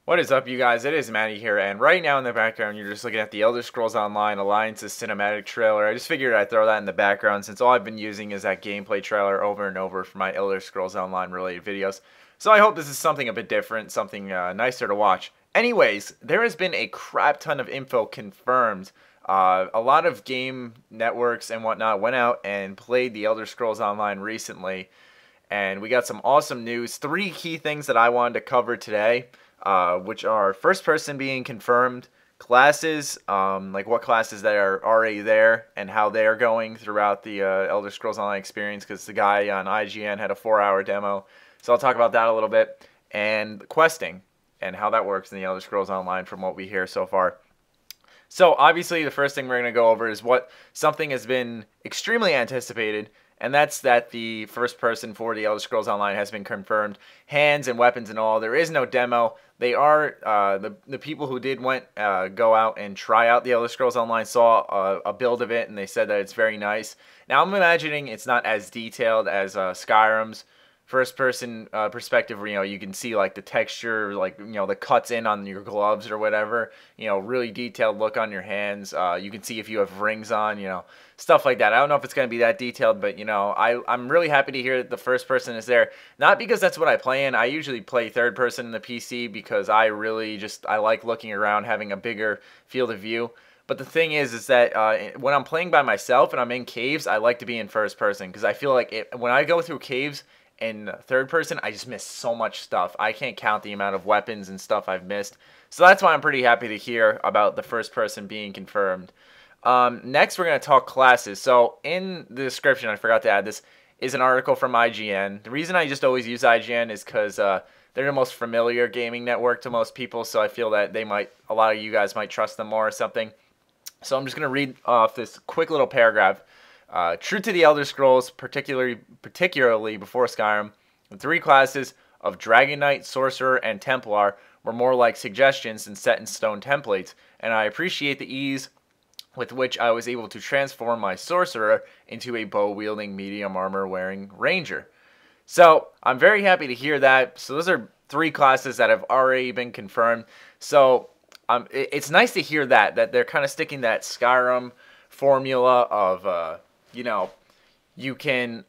What is up, you guys? It is Matty here, and right now in the background, you're just looking at the Elder Scrolls Online Alliance's cinematic trailer. I just figured I'd throw that in the background since all I've been using is that gameplay trailer over and over for my Elder Scrolls Online related videos. So I hope this is something a bit different, something nicer to watch. Anyways, there has been a crap ton of info confirmed. A lot of game networks and whatnot went out and played the Elder Scrolls Online recently, and we got some awesome news. Three key things that I wanted to cover today, which are first person being confirmed, classes, like what classes that are already there and how they're going throughout the Elder Scrolls Online experience, because the guy on IGN had a 4-hour demo. So I'll talk about that a little bit, and questing and how that works in the Elder Scrolls Online from what we hear so far. So obviously the first thing we're going to go over is what something has been extremely anticipated, and that's that the first person for the Elder Scrolls Online has been confirmed. Hands and weapons and all. There is no demo. They are the people who did go out and try out the Elder Scrolls Online saw a build of it, and they said that it's very nice. Now I'm imagining it's not as detailed as Skyrim's first person perspective, where you can see like the texture, like the cuts in on your gloves or whatever, really detailed look on your hands. You can see if you have rings on, stuff like that. I don't know if it's going to be that detailed, but I'm really happy to hear that the first person is there. Not because that's what I play in. I usually play third person in the PC because I like looking around, having a bigger field of view. But the thing is that when I'm playing by myself and I'm in caves, I like to be in first person, because I feel like when I go through caves in third person, I just miss so much stuff. I can't count the amount of weapons and stuff I've missed. So that's why I'm pretty happy to hear about the first person being confirmed. Next, we're going to talk classes. So in the description, I forgot to add this, is an article from IGN. The reason I just always use IGN is because they're the most familiar gaming network to most people, so I feel that a lot of you guys might trust them more or something. So I'm just going to read off this quick little paragraph. True to the Elder Scrolls, particularly before Skyrim, the three classes of Dragon Knight, Sorcerer, and Templar were more like suggestions than set-in-stone templates, and I appreciate the ease with which I was able to transform my Sorcerer into a bow-wielding, medium armor-wearing Ranger. So I'm very happy to hear that. So those are three classes that have already been confirmed. So it's nice to hear that they're kind of sticking that Skyrim formula of you can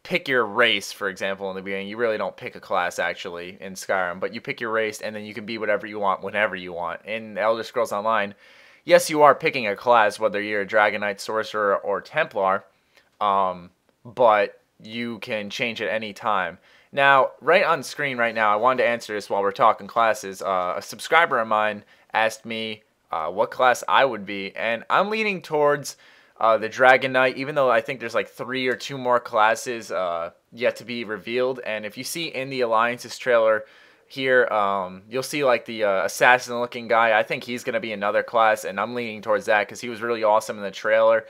pick your race, for example, in the beginning. You really don't pick a class, actually, in Skyrim, but you pick your race, and then you can be whatever you want, whenever you want. In Elder Scrolls Online, yes, you are picking a class, whether you're a Dragon Knight, Sorcerer, or Templar, but you can change at any time. Now, right on screen right now, I wanted to answer this while we're talking classes. A subscriber of mine asked me what class I would be, and I'm leaning towards the Dragon Knight, even though I think there's like 3 or 2 more classes yet to be revealed. And if you see in the Alliance's trailer here, you'll see like the assassin-looking guy. I think he's going to be another class, and I'm leaning towards that because he was really awesome in the trailer.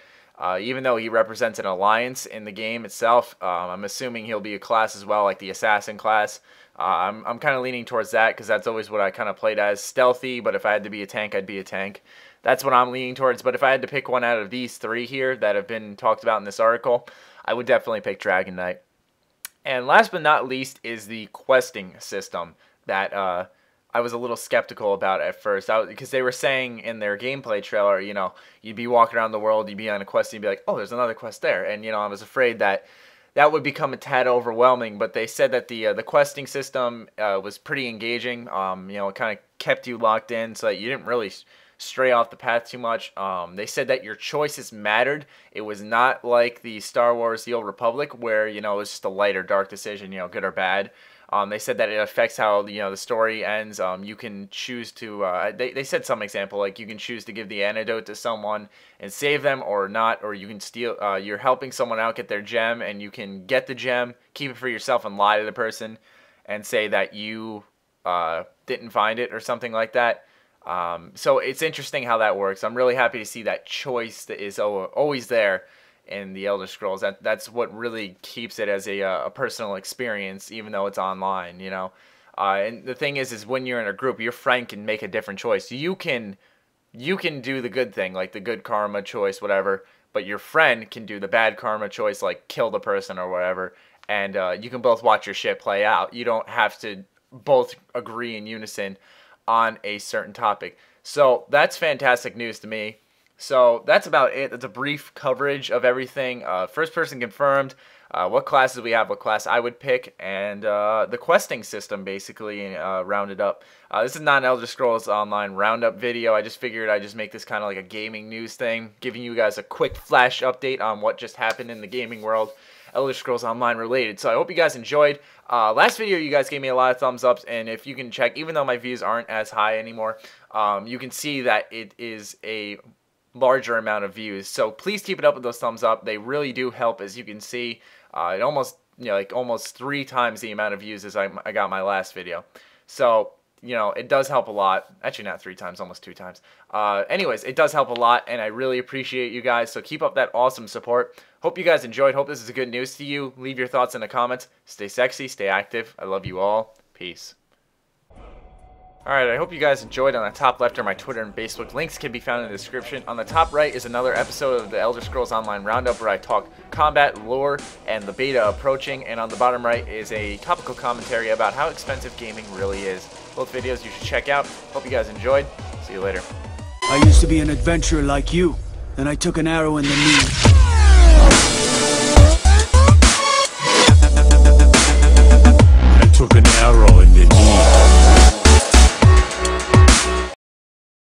Even though he represents an alliance in the game itself, I'm assuming he'll be a class as well, like the assassin class. I'm kind of leaning towards that because that's always what I kind of played as. Stealthy, but if I had to be a tank, I'd be a tank. That's what I'm leaning towards. But if I had to pick one out of these 3 here that have been talked about in this article, I would definitely pick Dragon Knight. And last but not least is the questing system that I was a little skeptical about at first, because they were saying in their gameplay trailer, you'd be walking around the world, you'd be on a quest, and you'd be like, oh, there's another quest there. And, I was afraid that would become a tad overwhelming, but they said that the questing system was pretty engaging. It kind of kept you locked in so that you didn't really stray off the path too much. They said that your choices mattered. It was not like the Star Wars The Old Republic, where, it was just a light or dark decision, good or bad. They said that it affects how, the story ends. You can choose to, they said some example, like you can choose to give the antidote to someone and save them or not, or you can steal, you're helping someone out get their gem, and you can get the gem, keep it for yourself, and lie to the person and say that you didn't find it or something like that. So it's interesting how that works. I'm really happy to see that choice that is always there in the Elder Scrolls. That's what really keeps it as a personal experience, even though it's online, And the thing is when you're in a group, your friend can make a different choice. You can do the good thing, like the good karma choice, whatever, but your friend can do the bad karma choice, like kill the person or whatever, and you can both watch your shit play out. You don't have to both agree in unison on a certain topic. So that's fantastic news to me. So that's about it. That's a brief coverage of everything. First person confirmed, what classes we have, what class I would pick, and the questing system basically rounded up. This is not an Elder Scrolls Online roundup video. I just figured I'd just make this kind of like a gaming news thing, giving you guys a quick flash update on what just happened in the gaming world, Elder Scrolls Online related. So I hope you guys enjoyed. Last video you guys gave me a lot of thumbs ups, and if you can check, even though my views aren't as high anymore, you can see that it is a larger amount of views. So please keep it up with those thumbs up. They really do help. As you can see, it almost, like almost 3 times the amount of views as I got my last video. So, it does help a lot. Actually, not 3 times, almost 2 times. Anyways, it does help a lot, and I really appreciate you guys. So keep up that awesome support. Hope you guys enjoyed. Hope this is good news to you. Leave your thoughts in the comments. Stay sexy, stay active. I love you all. Peace. Alright, I hope you guys enjoyed. On the top left are my Twitter and Facebook. Links can be found in the description. On the top right is another episode of the Elder Scrolls Online Roundup where I talk combat, lore, and the beta approaching. And on the bottom right is a topical commentary about how expensive gaming really is. Both videos you should check out. Hope you guys enjoyed. See you later. I used to be an adventurer like you, then I took an arrow in the knee.